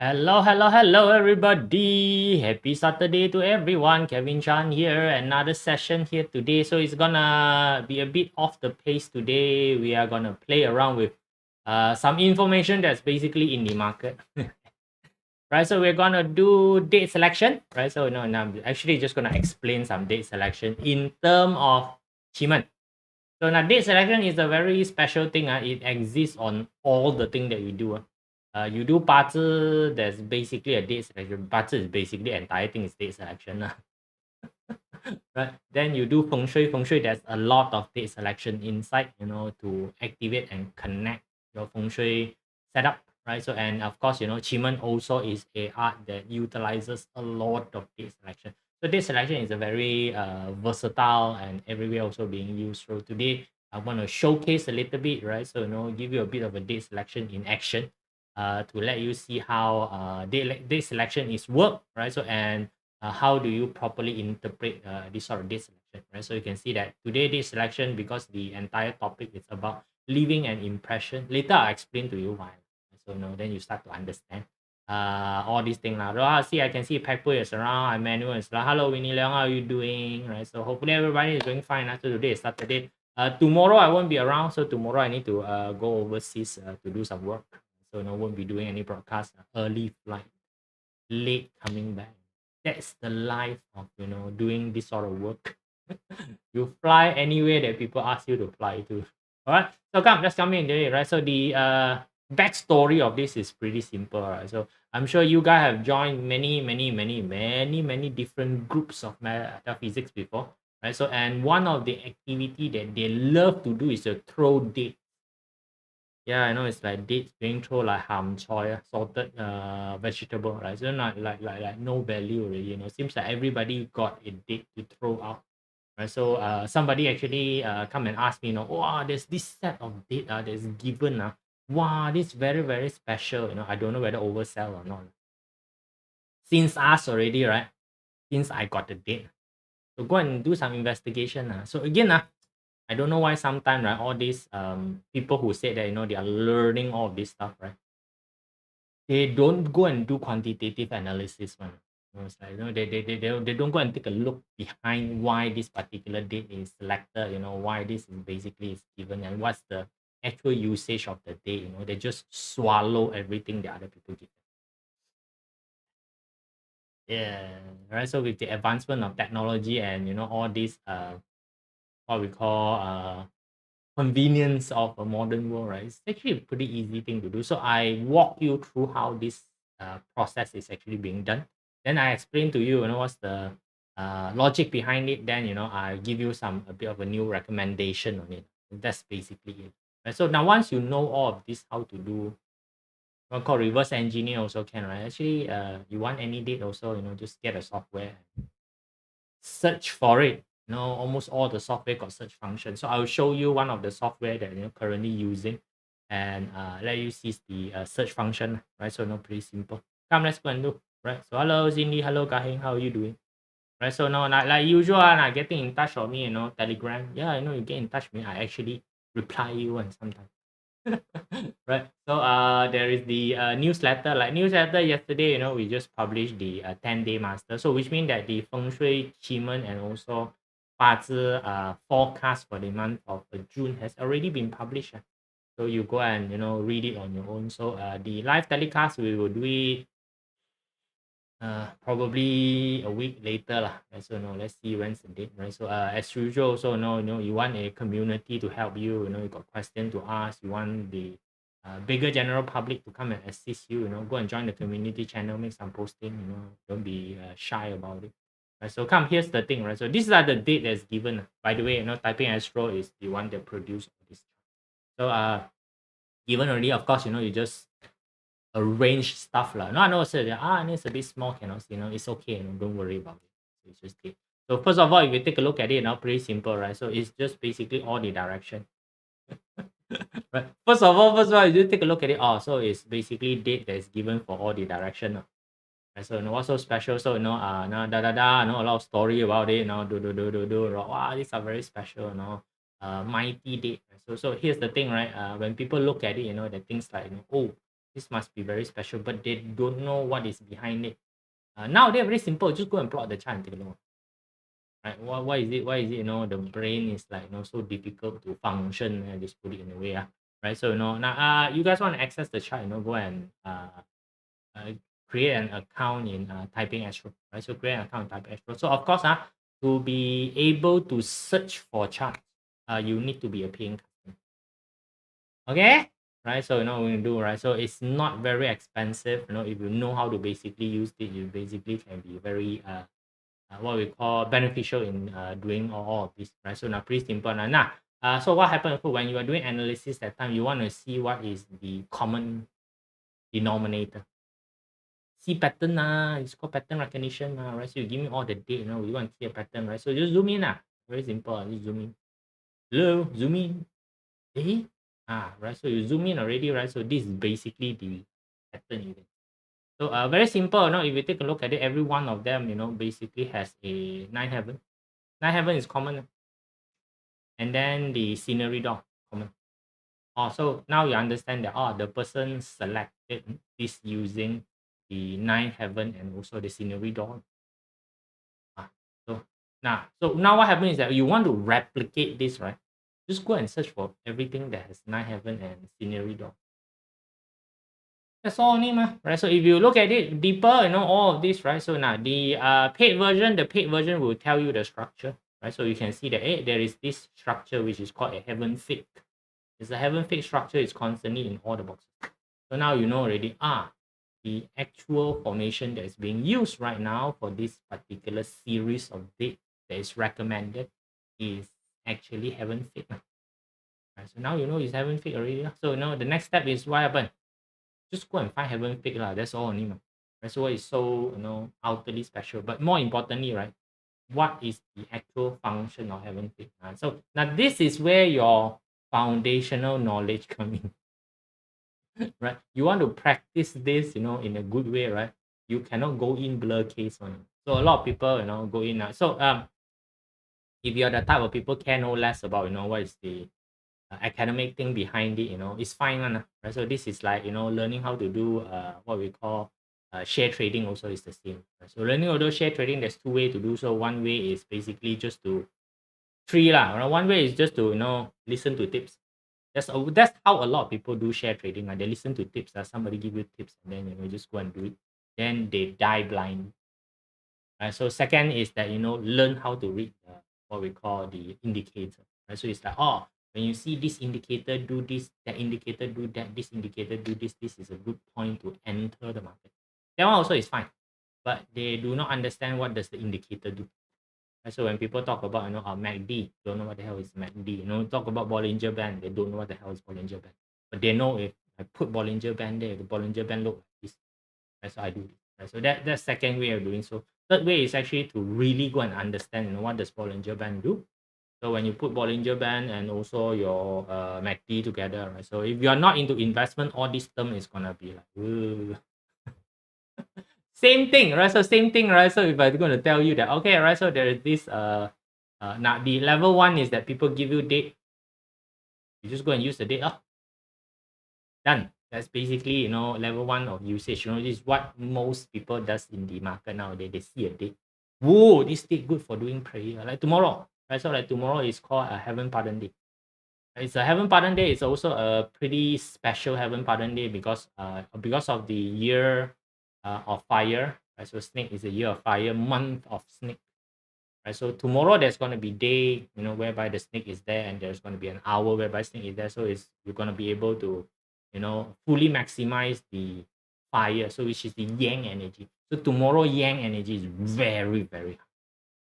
Hello, everybody. Happy Saturday to everyone. Kevin Chan here. Another session here today. So it's gonna be a bit off the pace today. We are gonna play around with some information that's basically in the market. Right, so we're gonna do date selection. Right, so no, I'm actually just gonna explain some date selection in term of QiMen. So now date selection is a very special thing. It exists on all the thing that we do. You do 八字, there's basically a date selection. 八字 is basically entire thing is date selection. Right? Then you do feng shui. Feng shui, there's a lot of date selection inside, to activate and connect your feng shui setup. Right. So and of course, QiMen also is a art that utilizes a lot of date selection. So date selection is a very versatile and everywhere also being used. So today I want to showcase a little bit, right? So give you a bit of a date selection in action, to let you see how date selection is work, right? So and how do you properly interpret this sort of date selection, right? So you can see that today date selection, because the entire topic is about leaving an impression. Later I'll explain to you why. So then you start to understand all these things. See, I can see Pepper is around, Emmanuel is like, hello Winnie Leong, how are you doing? Right. So hopefully everybody is doing fine. After today is Saturday. Tomorrow I won't be around, so tomorrow I need to go overseas to do some work. So won't be doing any broadcast. Early flight, late coming back. That's the life of doing this sort of work. You fly anywhere that people ask you to fly to. All right. So let's come in today, right? So the backstory of this is pretty simple, right? So I'm sure you guys have joined many different groups of metaphysics before, right? So and one of the activity that they love to do is to throw date. Yeah, I know it's like dates being thrown like ham choy, salted vegetable, right? So not like no value really, Seems like everybody got a date to throw out. Right, so somebody actually come and ask me, wow, there's this set of date that's given. Wow, this very special. I don't know whether oversell or not. Since asked already, right? Since I got the date. So go and do some investigation. So again, I don't know why sometimes, right, all these people who say that, they are learning all of this stuff, right? They don't go and do quantitative analysis one. It's like, they don't go and take a look behind why this particular date is selected, why this is basically is given and what's the actual usage of the date. They just swallow everything the other people give. Yeah, right. So with the advancement of technology and all these what we call convenience of a modern world, right? It's actually a pretty easy thing to do. So I walk you through how this process is actually being done. Then I explain to you, what's the logic behind it. Then I give you a bit of a new recommendation on it. That's basically it. Right? So now once you know all of this, how to do what called reverse engineer also can, right? Actually, you want any date also, just get a software, search for it. Almost all the software got search function. So I'll show you one of the software that currently using, and let you see the search function, right? So pretty simple. Come, let's go and do. Right. So hello Cindy, hello Kaheng, how are you doing? Right. So now like usual, getting in touch with me, Telegram. Yeah, I know you get in touch with me. I actually reply you and sometimes. Right. So there is the newsletter. Like newsletter yesterday, we just published the 10-day master. So which means that the feng shui, qigong, and also 八字 forecast for the month of June has already been published. So you go and read it on your own. So the live telecast, we will do it probably a week later lah. Right? So let's see when's the date, right? So as usual, so you want a community to help you, you got question to ask, you want the bigger general public to come and assist you, go and join the community channel, make some posting, don't be shy about it. Right, so here's the thing, right? So these are the date that's given. By the way, typing astro is the one that produced this. So given already, of course, you just arrange stuff lah. No, I know say it's a bit small, cannot see, it's okay, don't worry about it. So it's just it. So first of all, if you take a look at it now, pretty simple, right? So it's just basically all the direction. Right. First of all, you just take a look at it. Oh, so it's basically date that is given for all the direction. Right? So what's so special? So a lot of story about it. Wow, these are very special. Mighty date. So here's the thing, right? When people look at it, the things like oh, This must be very special, but they don't know what is behind it. Now they're very simple. Just go and plot the chart and take a look. Right? Why is it? Why is it? The brain is like so difficult to function. And just put it in a way. Right. So now you guys want to access the chart. Go and uh, create an account in Typing Astro. Right. So create an account in Typing Astro. So of course to be able to search for charts, you need to be a paying customer. Okay. Right. So what we do, right? So it's not very expensive. If you know how to basically use it, you basically can be very what we call beneficial in doing all of this, right? So now pretty simple. Now, so what happens when you are doing analysis that time, you want to see what is the common denominator. See pattern, it's called pattern recognition, right? So you give me all the date, we want to see a pattern, right? So just zoom in, very simple, just zoom in. Hello, zoom in. Right? So you zoom in already, right? So this is basically the pattern you get. So very simple, if you take a look at it, every one of them, basically has a 9 heaven. 9 heaven is common. And then the scenery door, common. So now you understand that the person selected this using the 9 heaven and also the scenery door. So now what happens is that you want to replicate this, right? Just go and search for everything that has 9 heaven and scenery door. That's all only, right? So if you look at it deeper, all of this, right? So now the paid version will tell you the structure, right? So you can see that there is this structure which is called a heaven fig. It's a heaven fig structure. It's constantly in all the boxes. So now you know already. The actual formation that is being used right now for this particular series of date that is recommended is actually heaven fig. Right? So now you know it's heaven fig already. So the next step is what happened. Just go and find heaven fig lah. That's all only. That's why it's so utterly special. But more importantly, right, what is the actual function of heaven fig? So now this is where your foundational knowledge comes in. Right? You want to practice this, in a good way, right? You cannot go in blur case one. So a lot of people, go in. So if you're the type of people care no less about, what is the academic thing behind it, it's fine one, right? So this is like learning how to do what we call share trading also is the same, right? So learning how to do share trading, there's two ways to do so. One way is basically just to right? One way is just to listen to tips. That's how a lot of people do share trading. They listen to tips. Somebody give you tips and then you just go and do it. Then they die blind. Right? So second is that learn how to read what we call the indicator. Right? So it's like when you see this indicator do this, that indicator do that, this indicator do this, this is a good point to enter the market. That one also is fine, but they do not understand what does the indicator do. Right? So when people talk about MACD, don't know what the hell is MACD. Talk about Bollinger Band, they don't know what the hell is Bollinger Band. But they know if I put Bollinger Band there, the Bollinger Band look like this. That's how I do it. Right? So that's second way of doing so. Third way is actually to really go and understand what does Bollinger Band do. So when you put Bollinger Band and also your MACD together, right? So if you're not into investment, all this term is gonna be like, same thing, right? So same thing, right? So if I'm going to tell you that, okay, right? So there is this now the level one is that people give you date. You just go and use the date. Done. That's basically level one of usage. This is what most people does in the market nowadays. They see a date. Whoa, this date good for doing prayer. Like tomorrow, right? So like tomorrow is called a Heaven Pardon Day. It's a Heaven Pardon Day. It's also a pretty special Heaven Pardon Day because of the year of fire. Right? So snake is a year of fire, month of snake. Right? So tomorrow there's going to be day, whereby the snake is there, and there's going to be an hour whereby snake is there. So you're going to be able to, fully maximize the fire. So which is the yang energy. So tomorrow yang energy is very, very high.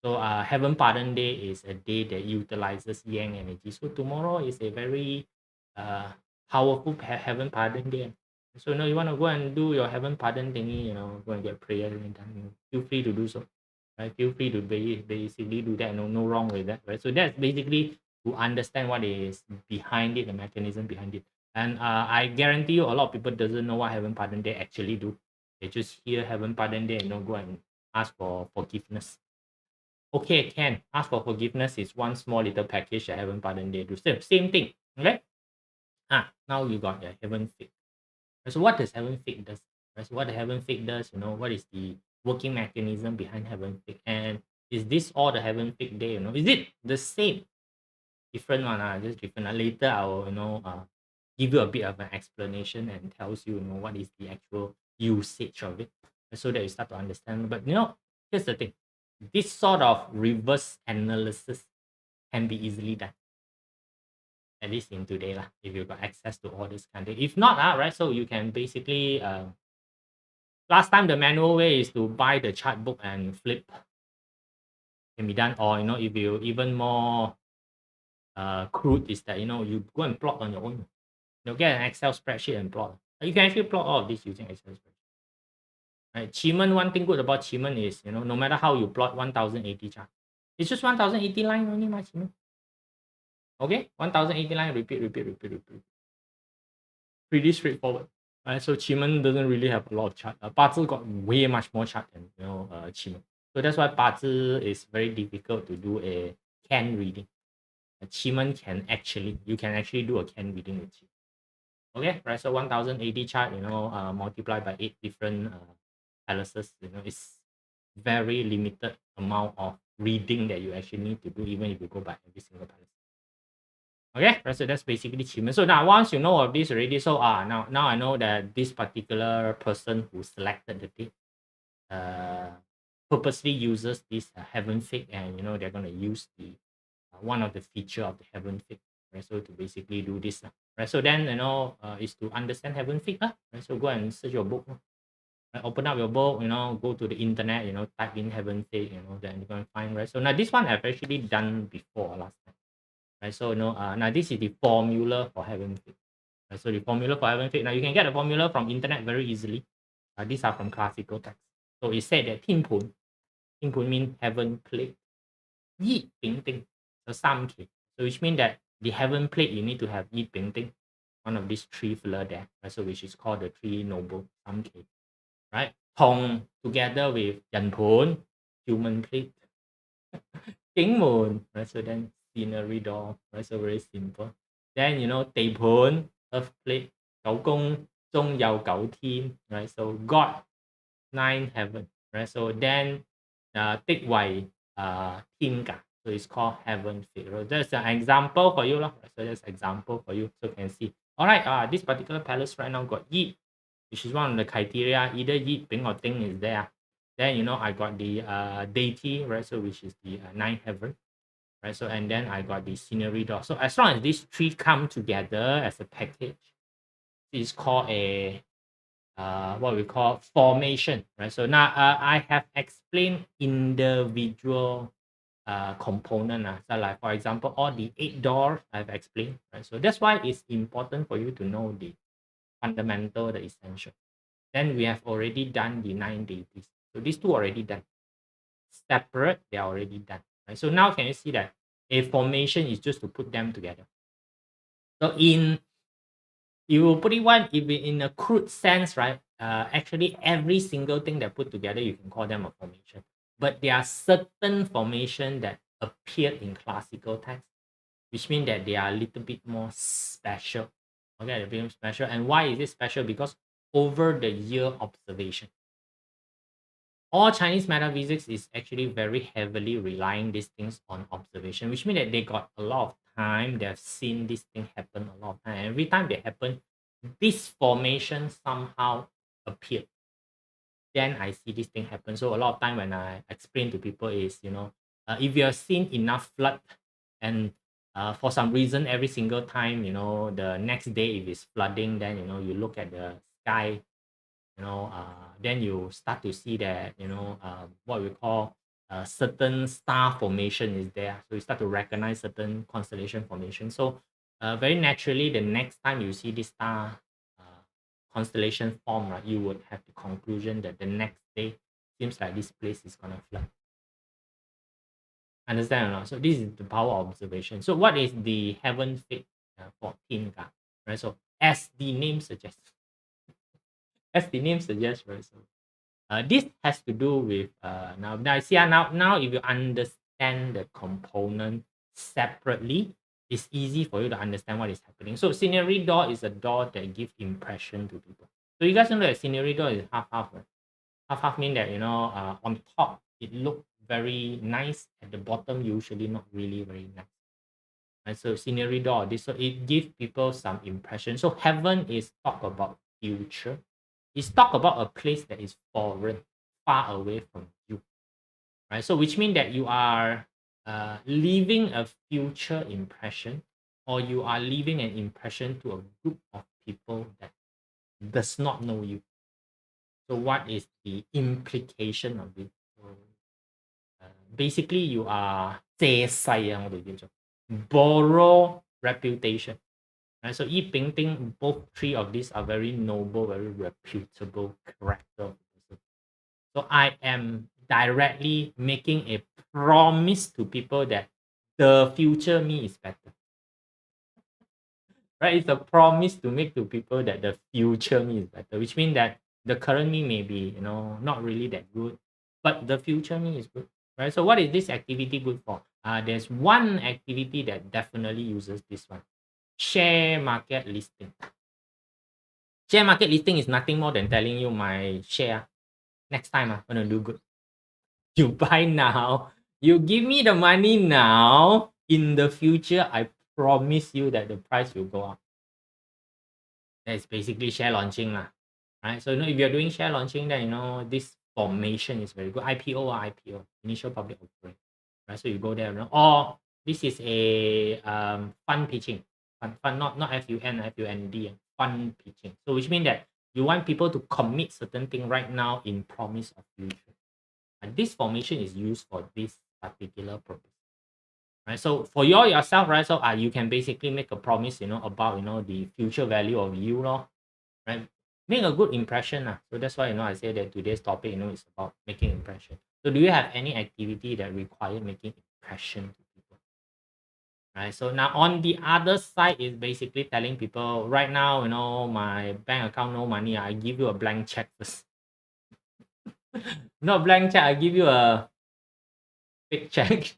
So Heaven Pardon Day is a day that utilizes yang energy. So tomorrow is a very powerful Heaven Pardon Day. So you want to go and do your Heaven Pardon thingy, go and get prayer and done. Feel free to do so. Right? Feel free to basically do that. No wrong with that. Right? So that's basically to understand what is behind it, the mechanism behind it. And I guarantee you, a lot of people doesn't know what Heaven Pardon Day actually do. They just hear Heaven Pardon Day and go and ask for forgiveness. Okay, can ask for forgiveness is one small little package that Heaven Pardon Day do. Same thing. Okay. Now you got your Heaven fig. So what does heaven fig does? Right? So what the heaven fig does, what is the working mechanism behind heaven fig? And is this all the heaven fig day? Is it the same? Different one, just different. Later I will, give you a bit of an explanation and tells you, what is the actual usage of it, so that you start to understand. But here's the thing: this sort of reverse analysis can be easily done, at least in today lah, if you've got access to all this kind of thing. If not, right, so you can basically last time the manual way is to buy the chart book and flip, can be done. Or if you even more crude, is that you go and plot on your own. Get an Excel spreadsheet and plot. You can actually plot all of this using Excel spreadsheet. Right? QiMen, one thing good about QiMen is, no matter how you plot 1080 chart, it's just 1080 line only, my QiMen. Okay, 1080 line, repeat. Pretty straightforward. Right? So QiMen doesn't really have a lot of chart. Bazi got way much more chart than QiMen. So that's why Bazi is very difficult to do a can reading. QiMen you can actually do a can reading with QiMen. Okay, right. So 1080 chart, multiplied by 8 different palaces, it's very limited amount of reading that you actually need to do, even if you go by every single palace. Okay, right. So that's basically QiMen. So now once you know of this already, so now I know that this particular person who selected the date purposely uses this heaven fig, and they're gonna use the one of the feature of the heaven fig, right? So to basically do this, right? So then is to understand heaven fig, right? So go and search your book, right? Open up your book, go to the internet, type in heaven fig, then you're gonna find, right? So now this one I've actually done before last time, right? So now this is the formula for heaven fig, right? So the formula for heaven fig, now you can get the formula from internet very easily. These are from classical texts. So it said that Tin Pun means heaven plate. Yi Ping Ting. So 3K. So which means that the heaven plate, you need to have Yi Ping Ting, one of these three filler there, right? So which is called the three noble 3K, right? Hong together with Yan Pun, human plate. King Moon, right? So then scenery door, right? So very simple. Then Tei Pun, earth plate, Gao Gong, Zhong Yao Gao Team, right? So God, 9 heaven, right? So then Tik Wai Tin Ga. So it's called heaven fig. That's an example for you. So that's example for you. So you can see. All right, this particular palace right now got Yi, which is one of the criteria. Either Yi, Ping, or Ting is there. Then I got the deity, right? So which is the 9th heaven, right? So and then I got the scenery door. So as long as these three come together as a package, it's called a what we call formation, right? So now I have explained individual component. So like for example, all the 8 doors I've explained, right? So that's why it's important for you to know the fundamental, the essential. Then we have already done the 9 deities. So these two already done. Separate, they are already done. Right? So now can you see that a formation is just to put them together. So you will put it one, if in a crude sense, right? Actually every single thing that put together, you can call them a formation. But there are certain formation that appear in classical text, which means that they are a little bit more special. Okay, they're being special. And why is it special? Because over the year observation, all Chinese metaphysics is actually very heavily relying these things on observation, which means that they got a lot of time. They've seen this thing happen a lot of time. Every time they happen, this formation somehow appeared. Then I see this thing happen. So a lot of time when I explain to people is, if you have seen enough flood, and for some reason, every single time, the next day if it's flooding, then, you look at the sky, then you start to see that, what we call certain star formation is there. So you start to recognize certain constellation formation. So very naturally, the next time you see this star constellation form, right, you would have the conclusion that the next day seems like this place is gonna flood. Understand or not? So this is the power of observation. So what is the heaven fig for Tin Ga? Right. So as the name suggests, right? So this has to do with now see now if you understand the component separately, it's easy for you to understand what is happening. So scenery door is a door that gives impression to people. So you guys know that scenery door is half-half, right? Half-half mean that, on top, it look very nice. At the bottom, usually not really very nice. Right? So scenery door, this so it gives people some impression. So heaven is talk about future. It's talk about a place that is foreign, far away from you. Right? So which means that you are leaving a future impression, or you are leaving an impression to a group of people that does not know you. So what is the implication of it? So, basically, you are 借勢啊，我哋叫做 borrow reputation. Right? So Yi Ping Ting, both three of these are very noble, very reputable character. So I am directly making a promise to people that the future me is better. Right? It's a promise to make to people that the future me is better, which means that the current me may be, not really that good, but the future me is good. Right? So what is this activity good for? There's one activity that definitely uses this one. Share market listing. Share market listing is nothing more than telling you my share next time I'm gonna do good. You buy now, you give me the money now. In the future, I promise you that the price will go up. That's basically share launching lah, right? So if you're doing share launching, then this formation is very good. IPO or IPO, initial public offering, right? So you go there, or this is a fund pitching, fund not FUND, fund pitching. So which means that you want people to commit certain thing right now in promise of future. And this formation is used for this particular purpose. Right, so for yourself, right? So you can basically make a promise, about the future value of you, right? Make a good impression, So that's why I say that today's topic, is about making impression. So do you have any activity that require making impression to people? Right. So now on the other side is basically telling people right now, my bank account no money. I give you a blank check first. Not blank check. I give you a fake check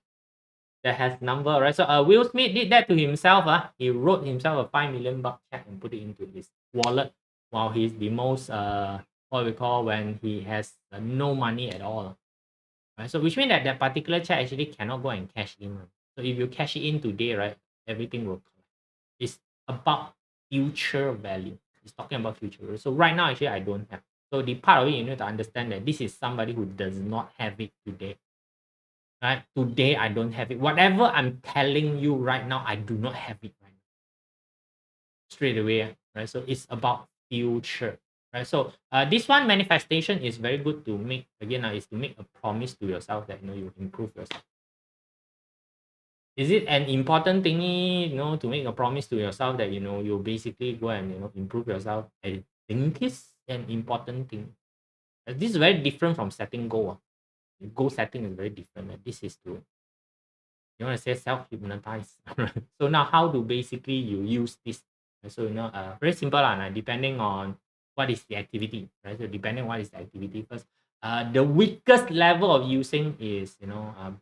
that has number, right? So Will Smith did that to himself. He wrote himself a $5 million check and put it into his wallet while he's the most what we call when he has no money at all. Right? So which means that that particular check actually cannot go and cash in. So if you cash it in today, right, everything will collapse. It's about future value. It's talking about future value. So right now, actually, I don't have. So the part of it, you need to understand that this is somebody who does not have it today. Right? Today, I don't have it. Whatever I'm telling you right now, I do not have it right now. Straight away, right? So it's about future, right? So this one manifestation is very good to make, again, is to make a promise to yourself that, you improve yourself. Is it an important thingy, to make a promise to yourself that, you basically go and, improve yourself? I think it's an important thing. This is very different from setting goal. Goal setting is very different. This is to, you want to say self-hypnotize. So now how do basically you use this? So, very simple, depending on what is the activity, right? So depending on what is the activity first. The weakest level of using is,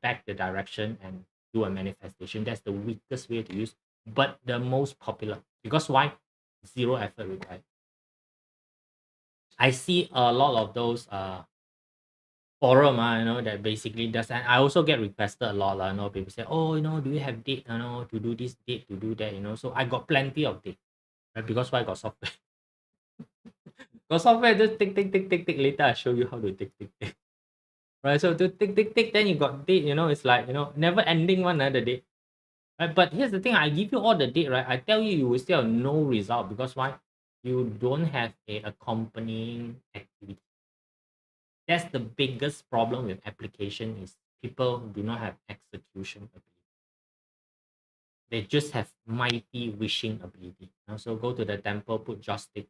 back the direction and do a manifestation. That's the weakest way to use, but the most popular. Because why? Zero effort required. I see a lot of those forum, that basically does, and I also get requested a lot, people say, oh, do you have date, to do this, date to do that, so I got plenty of date, right? Because why? I got software. Got software, just tick, later I show you how to tick, right? So to tick, then you got date, it's like, never ending one, the date, right? But here's the thing, I give you all the date, right? I tell you, you will still have no result. Because why? You don't have a accompanying activity. That's the biggest problem with application, is people do not have execution ability. They just have mighty wishing ability. So go to the temple, put joystick.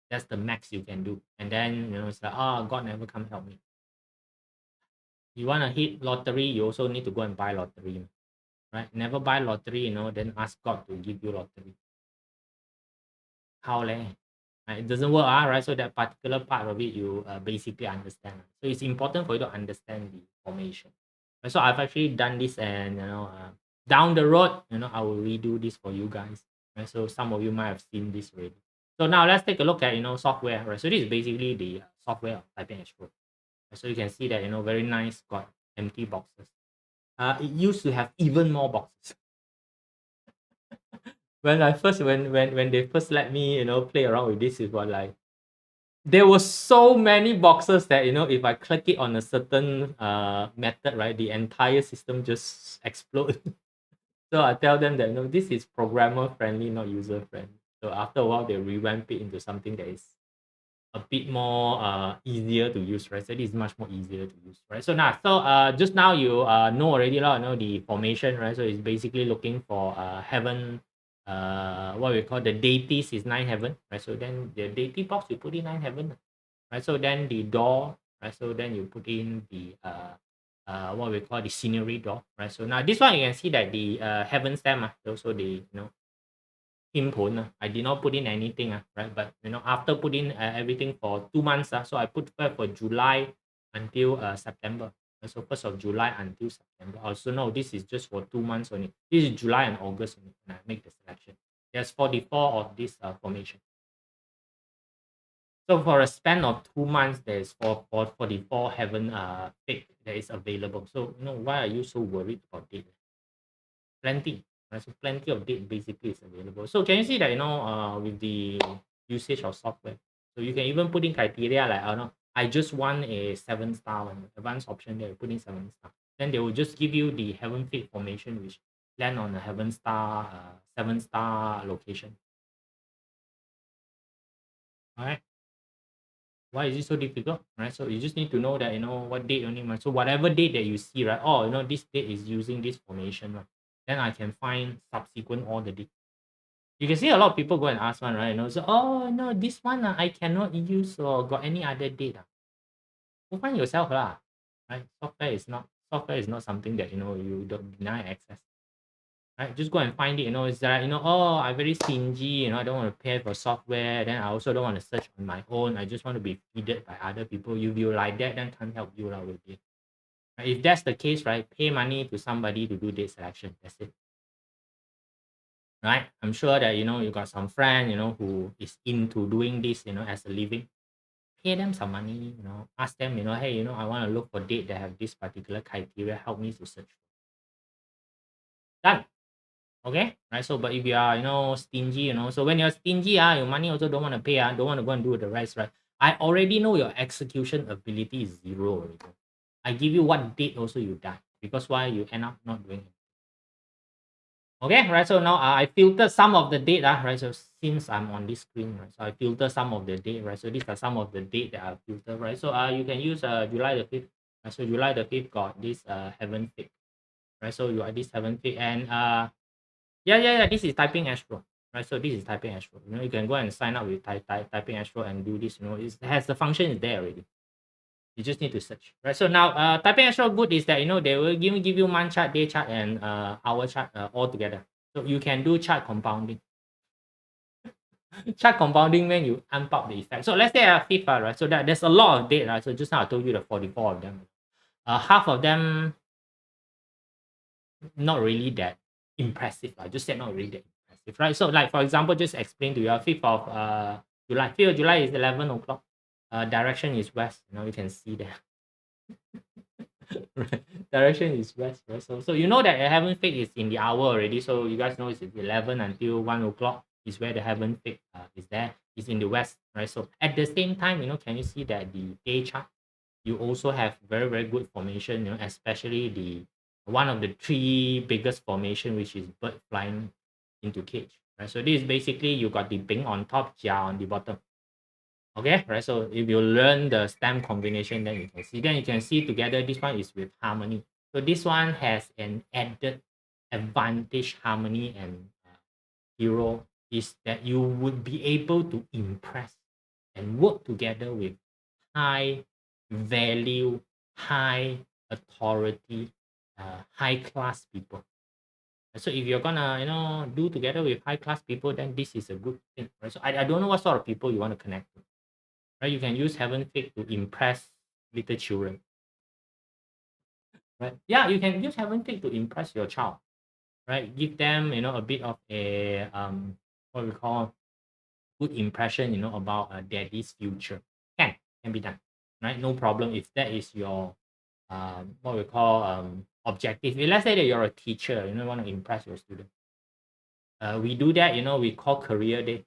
That's the max you can do. And then, it's like, oh, God never come help me. You want to hit lottery, you also need to go and buy lottery, right? Never buy lottery, then ask God to give you lottery. How leh? Right? It doesn't work, right? So that particular part of it, you basically understand. So it's important for you to understand the formation. So I've actually done this, and down the road, I will redo this for you guys. Right? So some of you might have seen this already. So now let's take a look at software. Right? So this is basically the software of Typing Astro. So you can see that very nice, got empty boxes. It used to have even more boxes. When they first let me play around with this, it was like there were so many boxes that if I click it on a certain method, right, the entire system just explode. So I tell them that this is programmer friendly, not user friendly. So after a while, they revamp it into something that is a bit more easier to use, right? So this is much more easier to use, right? So just now you know already the formation, right? So it's basically looking for heaven, what we call the deities is 9 heaven, right? So then the deity box you put in 9 heaven, right? So then the door, right? So then you put in the what we call the scenery door, right? So now this one you can see that the heaven stem, also the input. I did not put in anything, right? But after putting everything for 2 months, so I put for July until September. So 1st of July until September. Also, no, this is just for 2 months only. This is July and August only when I make the selection. There's 44 of this formation. So for a span of 2 months, there's 44 heaven pick that is available. So why are you so worried about it? Plenty, right? So plenty of date basically is available. So can you see that with the usage of software, so you can even put in criteria like I just want a 7-star one, advanced option there, you put in 7-star. Then they will just give you the heaven fate formation which land on a heaven star 7-star location. All right. Why is it so difficult? Right. So you just need to know that what date only. So whatever date that you see, right? Oh, this date is using this formation, right? Then I can find subsequent all the date. You can see a lot of people go and ask one, right? So, oh no, this one I cannot use or got any other date. Go find yourself lah, right? Software is not something that you don't deny access. Right? Just go and find it. It's like oh, I'm very stingy. I don't want to pay for software. Then I also don't want to search on my own. I just want to be feeded by other people. If you like that, then can't help you lah with it. Right? If that's the case, right, pay money to somebody to do date selection. That's it. Right? I'm sure that you got some friend who is into doing this as a living. Pay them some money, ask them, hey, I want to look for date that have this particular criteria, help me to search. Done. Okay, right? So but if you are stingy, so when you're stingy, your money also don't want to pay, don't want to go and do the rest, right? I already know your execution ability is 0 already. I give you what date also you die, because why you end up not doing it. Okay, right? So now I filter some of the date, right? So since I'm on this screen, right? So I filter some of the date, right? So these are some of the date that I filter, right? So you can use July the 5th. Right? So July the 5th got this heaven fig, right? So you are this heaven fig, and yeah, this is Typing Astro, right? So this is Typing Astro. You can go and sign up with Typing Astro and do this. It has the function is there already. You just need to search, right? So now, Typing Astro good is that they will give you month chart, day chart, and hour chart all together. So you can do chart compounding. Chart compounding when you amp up the effect. So let's say a fifth, right? So there's a lot of date, right? So just now I told you the 44 of them. Half of them not really that impressive. I just said not really that impressive, right? So like for example, just explain to you, 5th of July. 5th of July is 11 o'clock. Direction is west. You can see there. Right. Direction is west, right? So you know that the heaven fig is in the hour already. So you guys know it's 11 until 1 o'clock is where the heaven fig is there. It's in the west, right? So at the same time, can you see that the day chart, you also have very, very good formation, especially the one of the 3 biggest formation, which is bird flying into cage, right? So this is basically you got the Bing on top, Jia on the bottom. Okay, right? So if you learn the stem combination, then you can see together this one is with harmony. So this one has an added advantage, harmony and hero, is that you would be able to impress and work together with high value, high authority, high class people. So if you're gonna do together with high class people, then this is a good thing, right? So I don't know what sort of people you want to connect with, right? You can use heaven fig to impress little children, right? Yeah, you can use heaven fig to impress your child. right? Give them, a bit of a what we call good impression, about daddy's future. Can be done, right? No problem if that is your what we call objective. If let's say that you're a teacher, want to impress your student. We do that, we call career day.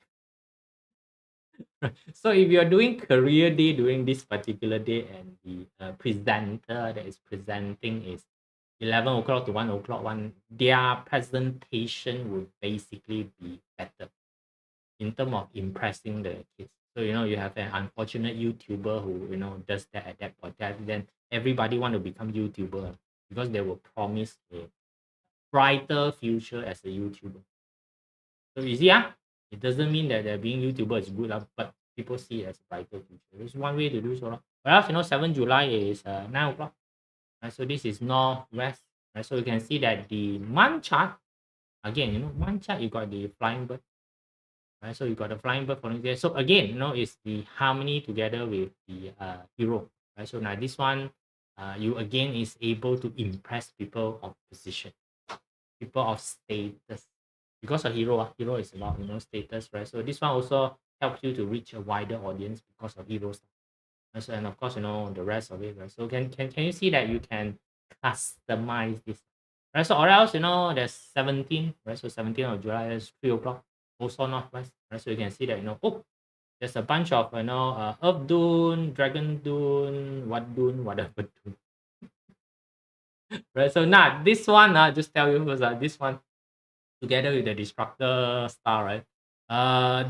So if you're doing career day during this particular day and the presenter that is presenting is 11 o'clock to 1 o'clock, their presentation would basically be better in terms of impressing the kids. So, you have an unfortunate YouTuber who, does that at that point. Then everybody want to become YouTuber because they were promised a brighter future as a YouTuber. So you see, it doesn't mean that being YouTuber is good, but people see it as a brighter future. It's one way to do so. Whereas, 7 July is 9 o'clock. Right? So this is northwest. Right? So you can see that the month chart, again, month chart, you got the flying bird. Right? So you got the flying bird following there. So again, it's the harmony together with the hero. Right? So now this one, you again is able to impress people of position, people of status. Because a hero is about status, right? So this one also helps you to reach a wider audience because of heroes. So, and of course, the rest of it, right? So can you see that you can customize this, right? So or else, there's 17, right? So 17th of July is 3 o'clock, also northwest, right? So you can see that, oh, there's a bunch of, Earth Dune, Dragon Dune, what Dune, whatever Dune. Right? So now this one, just tell you was this one together with the Destructor star, right?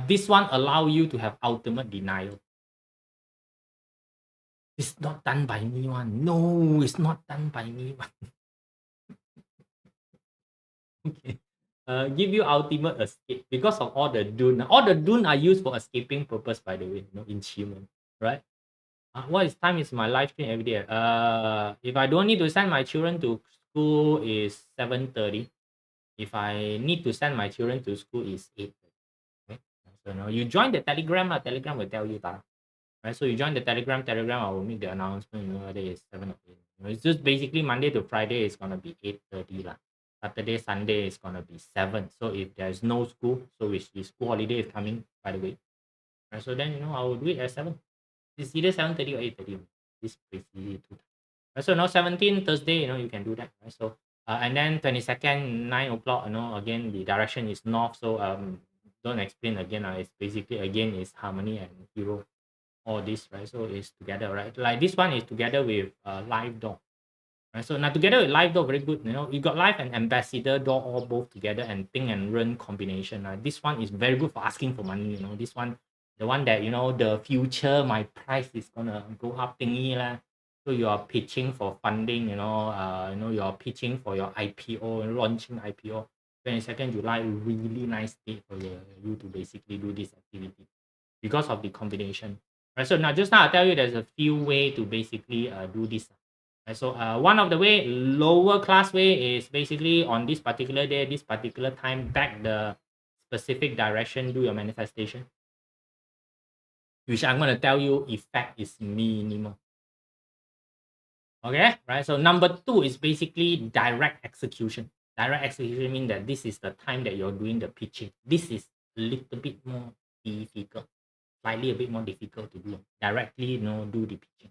This one allow you to have ultimate denial. It's not done by me one. No, it's not done by me one. Okay. Give you ultimate escape because of all the Dune. All the Dune are used for escaping purpose, by the way, in QiMen, right? What is time is my live stream every day. If I don't need to send my children to school is 7:30. If I need to send my children to school is 8:30. Okay? So now you join the Telegram. Telegram will tell you that. Right? So you join the Telegram. I will make the announcement, whether it's 7 or 8. It's just basically Monday to Friday is gonna be 8:30 lah. Saturday, Sunday is gonna be 7. So if there's no school, so which the school holiday is coming, by the way. Right? So then I will do it at 7. It's either 7:30 or 8:30. This basically two. Right? So now 17 Thursday, you can do that. Right? So and then 22nd 9 o'clock, again the direction is north. So don't explain again. It's basically again is harmony and hero. All this, right? So it's together, right? Like this one is together with live door. Right? So now together with live door, very good. You got live and ambassador door all both together and Ting and Ren combination. Right? This one is very good for asking for money. This one, the one that the future my price is gonna go up thingy lah. So you are pitching for funding. You are pitching for your IPO, launching IPO. 22nd July, really nice date for you to basically do this activity because of the combination. Right, so now I tell you there's a few way to basically do this. Right, so one of the way, lower class way, is basically on this particular day, this particular time, back the specific direction, do your manifestation. Which I'm going to tell you, effect is minimal. Okay, right? So number 2 is basically direct execution. Direct execution means that this is the time that you're doing the pitching. This is a little bit more difficult. Slightly a bit more difficult to do. Directly, do the pitching.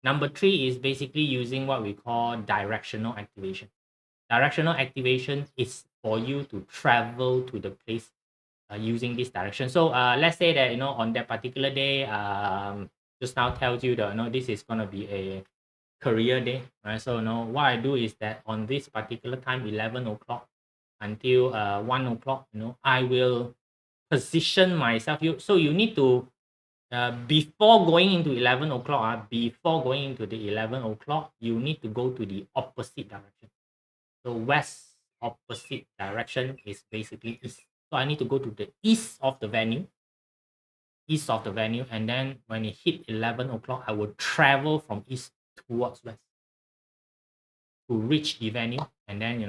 Number 3 is basically using what we call directional activation. Directional activation is for you to travel to the place using this direction. So let's say that, on that particular day, just now tells you that, this is going to be a career day, right? So, what I do is that on this particular time, 11 o'clock until 1 o'clock, I will position myself. So you need to before going into 11 o'clock, you need to go to the opposite direction. So west opposite direction is basically east. So I need to go to the east of the venue. And then when it hit 11 o'clock, I will travel from east towards west to reach the venue, and then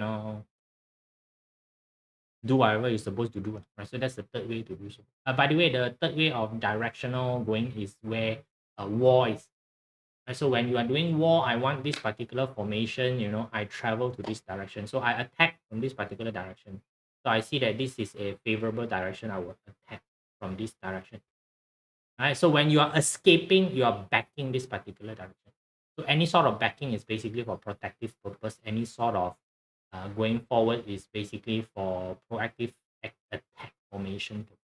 do whatever you're supposed to do. Right? So that's the third way to do so. By the way, the third way of directional going is where war is. Right? So when you are doing war, I want this particular formation, I travel to this direction. So I attack from this particular direction. So I see that this is a favorable direction. I will attack from this direction. Right. So when you are escaping, you are backing this particular direction. So any sort of backing is basically for protective purpose. Any sort of going forward is basically for proactive attack formation purpose.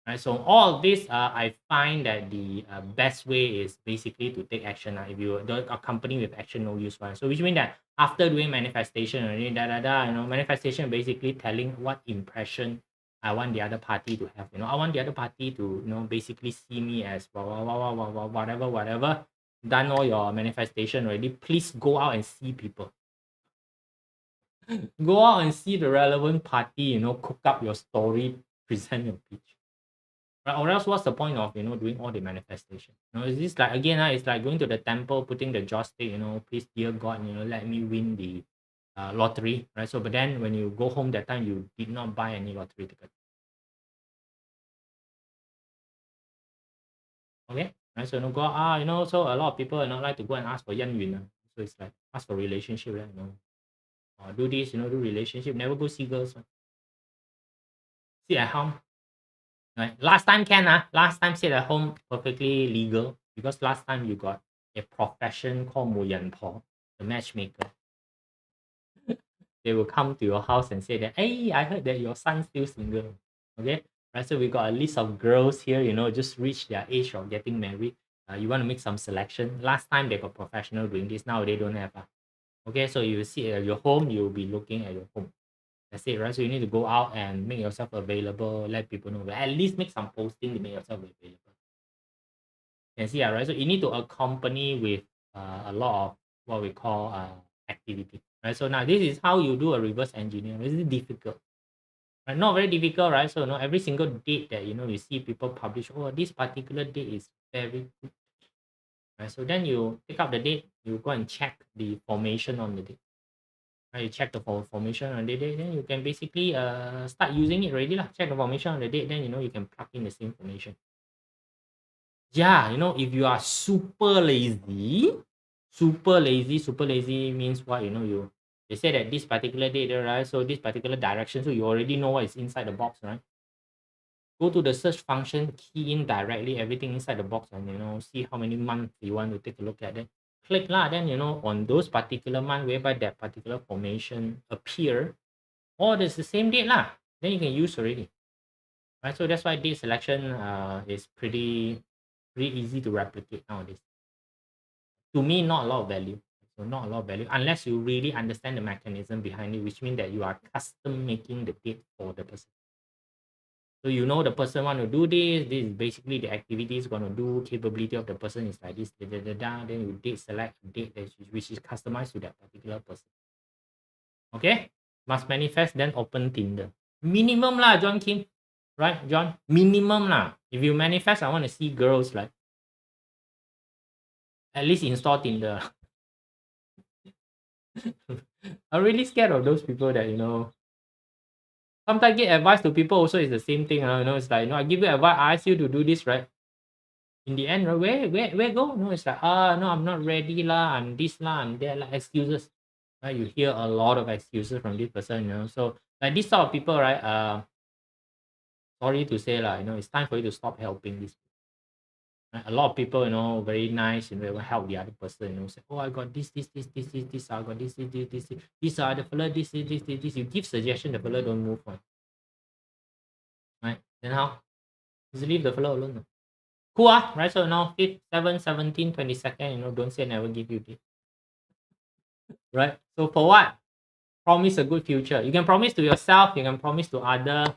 Right. So all of this, I find that the best way is basically to take action. If you don't accompany with action, no use, right? So which means that after doing manifestation already, manifestation basically telling what impression I want the other party to have. I want the other party to, basically see me as whatever. Done all your manifestation already. Please go out and see people. Go out and see the relevant party. Cook up your story, present your pitch. Right? Or else, what's the point of doing all the manifestation? Is this like again? It's like going to the temple, putting the joystick. Please, dear God, let me win the lottery, right? So, but then when you go home that time, you did not buy any lottery ticket. Okay, right? So go so a lot of people like to go and ask for yan yun. So it's like ask for relationship, right? Or do this, do relationship. Never go see girls. Sit at home. Right. Last time last time sit at home perfectly legal because last time you got a profession called Mo Yan Po, the matchmaker. They will come to your house and say that, hey, I heard that your son's still single. Okay. Right. So we got a list of girls here, just reach their age of getting married. You want to make some selection. Last time they got professional doing this. Now they don't have. Okay. So you sit at your home, you'll be looking at your home. That's it, right? So you need to go out and make yourself available, let people know. At least make some posting to make yourself available. You can see, right? So you need to accompany with a lot of what we call activity, right? So now this is how you do a reverse engineer. This is difficult, right? Not very difficult, right? So every single date that you see people publish, oh, this particular date is very good, right? So then you pick up the date, you go and check the formation on the date. You check the formation on the date, then you can basically start using it already lah. Check the formation on the date, then you can plug in the same formation. Yeah, if you are super lazy means what? They say that this particular date, right? So this particular direction, so you already know what is inside the box, right? Go to the search function, key in directly everything inside the box, and see how many months you want to take a look at it. Click lah, then on those particular month whereby that particular formation appear, or it's the same date lah, then you can use already, right? So that's why date selection is pretty easy to replicate nowadays. To me, not a lot of value. So not a lot of value unless you really understand the mechanism behind it, which means that you are custom making the date for the person. So the person want to do this is basically the activity is going to do, capability of the person is like this, then you date select a date which is customized to that particular person. Okay, must manifest, then open Tinder. Minimum lah, John Kim. Right, John? Minimum lah. If you manifest, I want to see girls, like, at least install Tinder. I'm really scared of those people that, sometimes give advice to people also is the same thing. It's like, I give you advice, I ask you to do this, right? In the end, right, where go? No, it's like, no, I'm not ready lah, I'm this lah, I'm that lah, excuses. Right? You hear a lot of excuses from this person, So like this sort of people, right? Sorry to say lah, it's time for you to stop helping this. Right? A lot of people, very nice, they will help the other person, say, oh, I got this, I got this, these are the fella, this. You give suggestion, the fella don't move on. Right? Then how? Just leave the fella alone. No? Cool, right? So now 5th, 7th, 17th, 22nd, don't say I never give you this. Right? So for what? Promise a good future. You can promise to yourself, you can promise to other,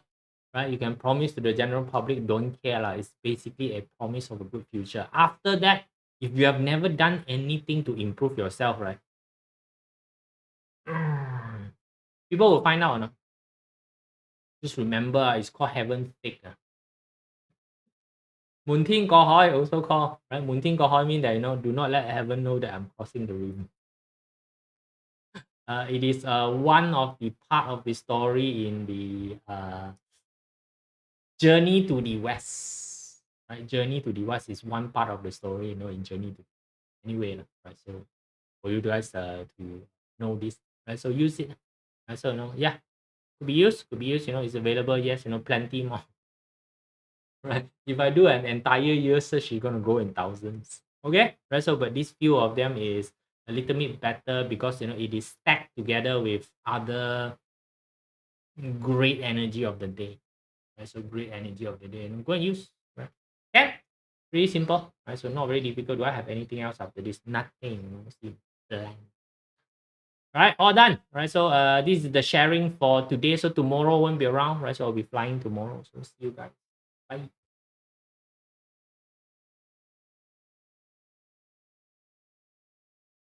right? You can promise to the general public, don't care lah. It's basically a promise of a good future. After that, if you have never done anything to improve yourself, right? People will find out, no? Just remember, it's called heaven fake. Mun Tin Go Hoi also called, right? Mun Tin Go Hoi means that, do not let heaven know that I'm crossing the river. It is one of the part of the story in the Journey to the West. Right? Journey to the West is one part of the story, in Journey to anyway, right? So for you guys to know this, right? So use it. So yeah, could be used. It's available. Yes, plenty more. Right. If I do an entire year search, you're gonna go in thousands. Okay. Right. So, but these few of them is a little bit better because it is stacked together with other great energy of the day. Right. So great energy of the day. And go and use. Right. Okay. Pretty simple. Right. So not very difficult. Do I have anything else after this? Nothing. See, blank. Right, all done. Right. So this is the sharing for today. So tomorrow won't be around, right? So I'll be flying tomorrow. So see you guys. Bye.